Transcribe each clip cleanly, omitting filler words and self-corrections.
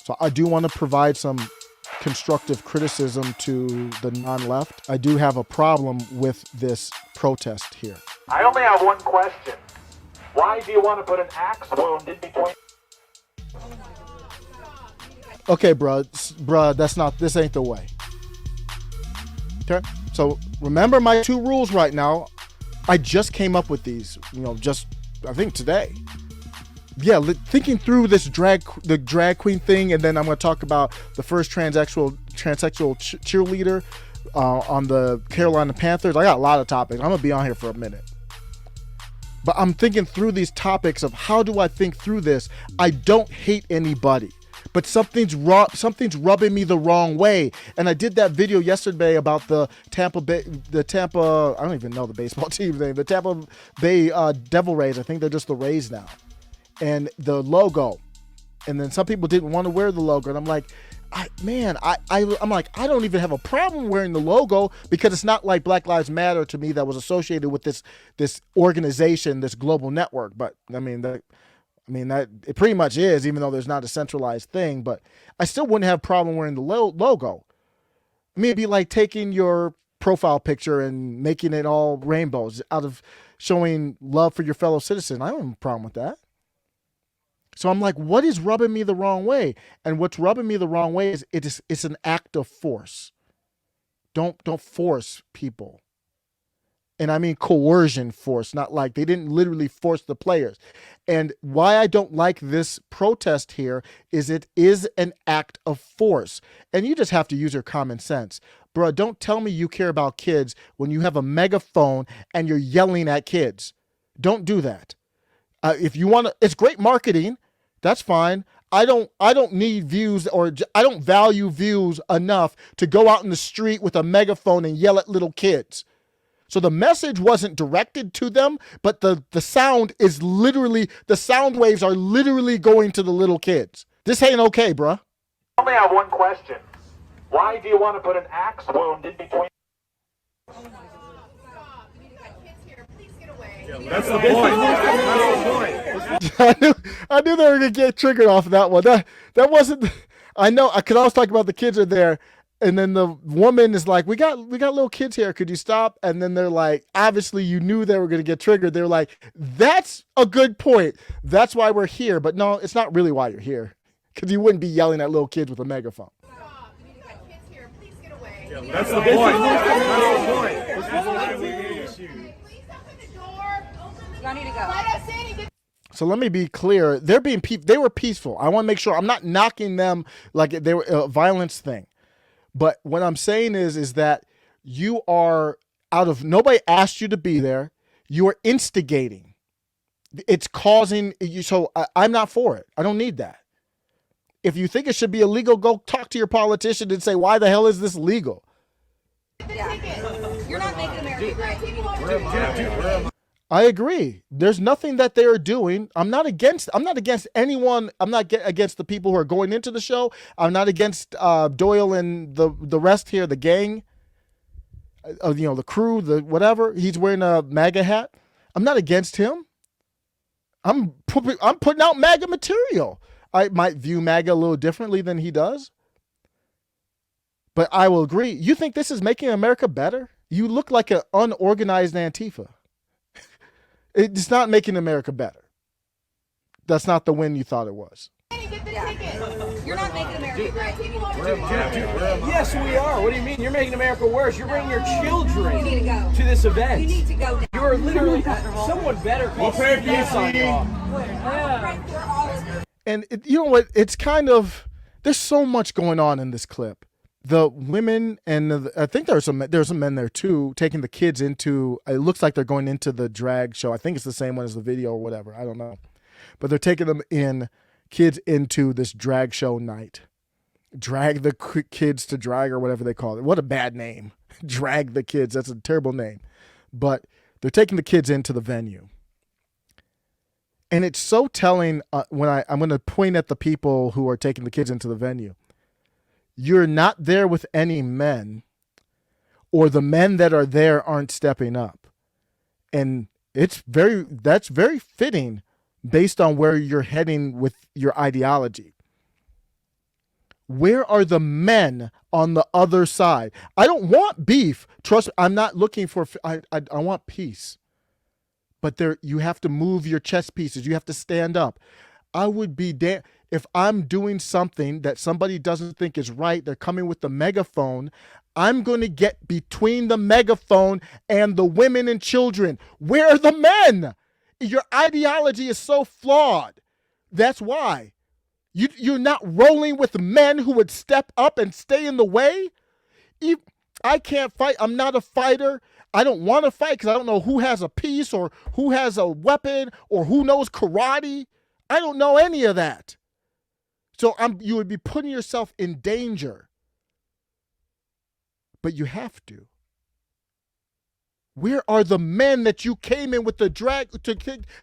So I do want to provide some constructive criticism to the non-left. I do have a problem with this protest here. I only have one question. Why do you want to put an axe wound in between? Okay, bruh, this ain't the way. Okay, so remember my 2 rules right now. I just came up with these, I think today. Yeah, thinking through the drag queen thing, and then I'm going to talk about the first transsexual cheerleader on the Carolina Panthers. I got a lot of topics. I'm going to be on here for a minute. But I'm thinking through these topics of how do I think through this? I don't hate anybody, but something's rubbing me the wrong way. And I did that video yesterday about the Tampa, I don't even know the baseball team name, the Tampa Bay Devil Rays. I think they're just the Rays now. And the logo. And then some people didn't want to wear the logo. And I'm like, I'm like, I don't even have a problem wearing the logo because it's not like Black Lives Matter to me that was associated with this organization, this global network. But that it pretty much is, even though there's not a centralized thing. But I still wouldn't have a problem wearing the logo. It'd be like taking your profile picture and making it all rainbows out of showing love for your fellow citizen. I don't have a problem with that. So I'm like, what is rubbing me the wrong way? And what's rubbing me the wrong way is it's an act of force. Don't force people. And I mean coercion force, not like they didn't literally force the players. And why I don't like this protest here is it is an act of force. And you just have to use your common sense. Bro, don't tell me you care about kids when you have a megaphone and you're yelling at kids. Don't do that. If you want to, it's great marketing. That's fine. I don't need views, or I don't value views enough to go out in the street with a megaphone and yell at little kids. So the message wasn't directed to them, but the sound is literally, the sound waves are literally going to the little kids. This ain't okay, bruh. I only have one question. Why do you want to put an axe wound in between? That's the point. I knew they were gonna get triggered off of that one. That wasn't. I know. Because I was talking about the kids are there, and then the woman is like, "We got little kids here. Could you stop?" And then they're like, "Obviously, you knew they were gonna get triggered." They're like, "That's a good point. That's why we're here." But no, it's not really why you're here, because you wouldn't be yelling at little kids with a megaphone. That's the point. I need to go. So let me be clear. They were peaceful. I want to make sure I'm not knocking them like they were a violence thing. But what I'm saying is that you are nobody asked you to be there. You are instigating. It's causing you. So I'm not for it. I don't need that. If you think it should be illegal, go talk to your politician and say, why the hell is this legal? Yeah. You're not making America great. I agree. There's nothing that they are doing. I'm not against anyone. I'm not against the people who are going into the show. I'm not against Doyle and the rest here, the gang, the crew, the whatever. He's wearing a MAGA hat. I'm not against him. I'm putting out MAGA material. I might view MAGA a little differently than he does. But I will agree. You think this is making America better? You look like an unorganized Antifa. It's not making America better. That's not the win you thought it was. Yeah. You're not making America great. Yes, we are. What do you mean? You're making America worse. You're bringing your children You need to go. to this event. You need to go now. You're literally, someone better call CPS on y'all. And you know what? It's kind of, there's so much going on in this clip. The women and I think there's some men there too, taking the kids into, it looks like they're going into the drag show. I think it's the same one as the video or whatever. I don't know. But they're taking kids into this drag show night. Drag the kids to drag, or whatever they call it. What a bad name. Drag the kids. That's a terrible name. But they're taking the kids into the venue. And it's so telling when I'm going to point at the people who are taking the kids into the venue. You're not there with any men, or the men that are there aren't stepping up. And that's very fitting based on where you're heading with your ideology. Where are the men on the other side? I don't want beef. Trust me, I'm not looking for, I want peace. But there, you have to move your chess pieces. You have to stand up. I would be damn if I'm doing something that somebody doesn't think is right. They're coming with the megaphone. I'm going to get between the megaphone and the women and children. Where are the men? Your ideology is so flawed. That's why. You're not rolling with men who would step up and stay in the way. I can't fight. I'm not a fighter. I don't want to fight because I don't know who has a piece or who has a weapon or who knows karate. I don't know any of that. So you would be putting yourself in danger. But you have to. Where are the men that you came in with the drag to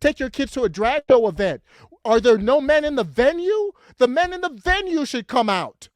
take your kids to a drag show event? Are there no men in the venue? The men in the venue should come out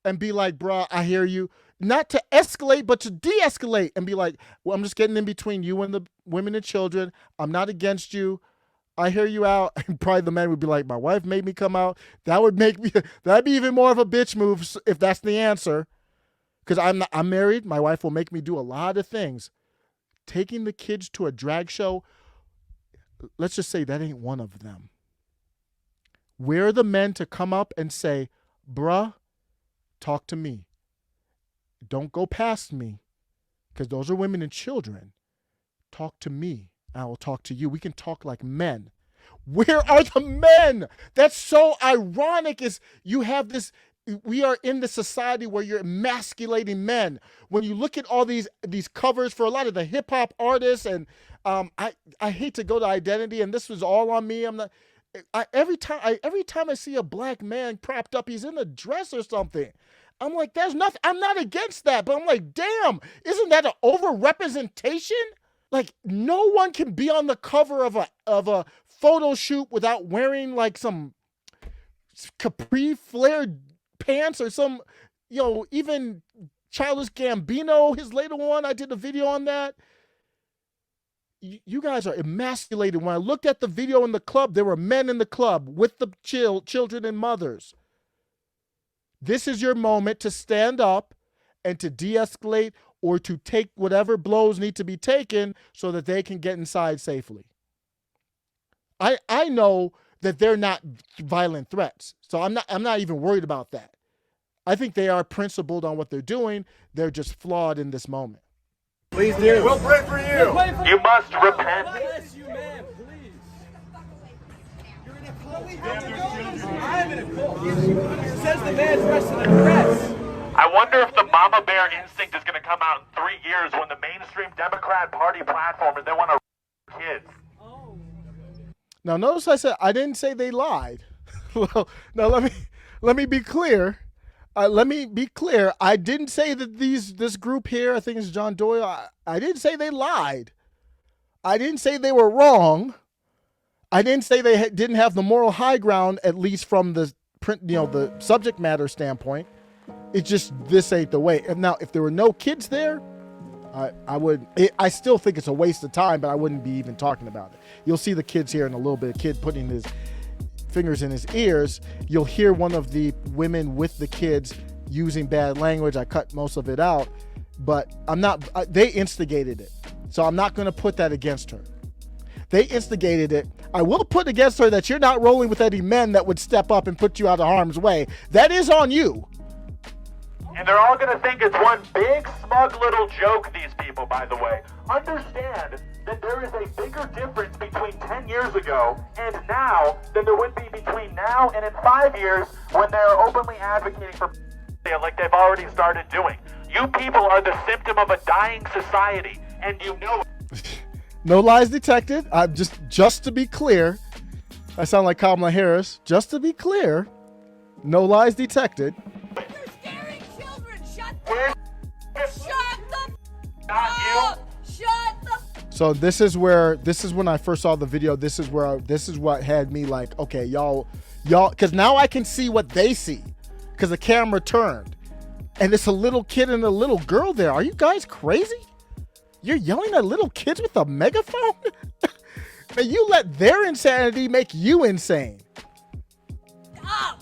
and be like, bruh, I hear you. Not to escalate, but to de-escalate and be like, well, I'm just getting in between you and the women and children. I'm not against you. I hear you out. And probably the men would be like, my wife made me come out. That'd be even more of a bitch move if that's the answer. Because I'm married. My wife will make me do a lot of things. Taking the kids to a drag show, let's just say that ain't one of them. Where are the men to come up and say, bruh, talk to me. Don't go past me, because those are women and children. Talk to me. I will talk to you. We can talk like men. Where are the men? That's so ironic. Is you have this. We are in the society where you're emasculating men. When you look at all these covers for a lot of the hip hop artists, and I hate to go to identity, and this was all on me. I'm not. Every time I see a black man propped up, he's in a dress or something. I'm like, there's nothing. I'm not against that, but I'm like, damn, isn't that an overrepresentation? Like, no one can be on the cover of a photo shoot without wearing like some capri flared pants or some, even Childish Gambino, his later one. I did a video on that. You guys are emasculated. When I looked at the video in the club, there were men in the club with the children and mothers. This is your moment to stand up and to de-escalate or to take whatever blows need to be taken so that they can get inside safely. I know that they're not violent threats, so I'm not even worried about that. I think they are principled on what they're doing. They're just flawed in this moment. Please do. We'll pray for you. You must repent. Bless you, man. Please. You're in a cult. I'm in a cult. It says the man dressed in a dress. I wonder if the mama bear instinct is going to come out in 3 years when the mainstream Democrat Party platform is they want to kids. Now, notice I said I didn't say they lied. Well, now let me be clear. Let me be clear. I didn't say that this group here, I think it's John Doyle. I didn't say they lied. I didn't say they were wrong. I didn't say they didn't have the moral high ground, at least from the the subject matter standpoint. It's just this ain't the way. If there were no kids there, I still think it's a waste of time, but I wouldn't be even talking about it. You'll see the kids here in a little bit. A kid putting his fingers in his ears. You'll hear one of the women with the kids using bad language. I cut most of it out, but they instigated it. So I'm not going to put that against her. They instigated it. I will put against her that you're not rolling with any men that would step up and put you out of harm's way. That is on you. And they're all going to think it's one big, smug little joke, these people, by the way. Understand that there is a bigger difference between 10 years ago and now than there would be between now and in 5 years when they're openly advocating for like they've already started doing. You people are the symptom of a dying society, and you know it. No lies detected. Just to be clear, I sound like Kamala Harris. Just to be clear, no lies detected. You're scaring children. Shut Where's the not you? up. Shut the So this is when I first saw the video. This is what had me like, okay, y'all, because now I can see what they see, because the camera turned, and it's a little kid and a little girl there. Are you guys crazy? You're yelling at little kids with a megaphone? And you let their insanity make you insane. up.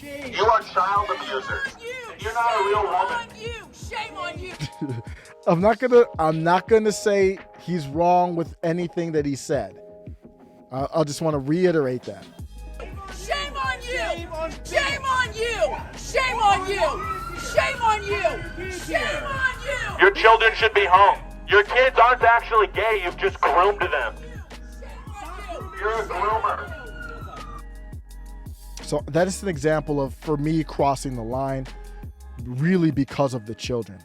Shame. You are child abusers. And you're not a real woman. Shame on you. I'm not gonna say he's wrong with anything that he said. I'll just want to reiterate that. Shame on you. Shame on you. Shame on you. Shame on you. Shame on you. Your children should be home. Your kids aren't actually gay, you've just groomed them. You're a groomer. So that is an example of, for me, crossing the line, really because of the children.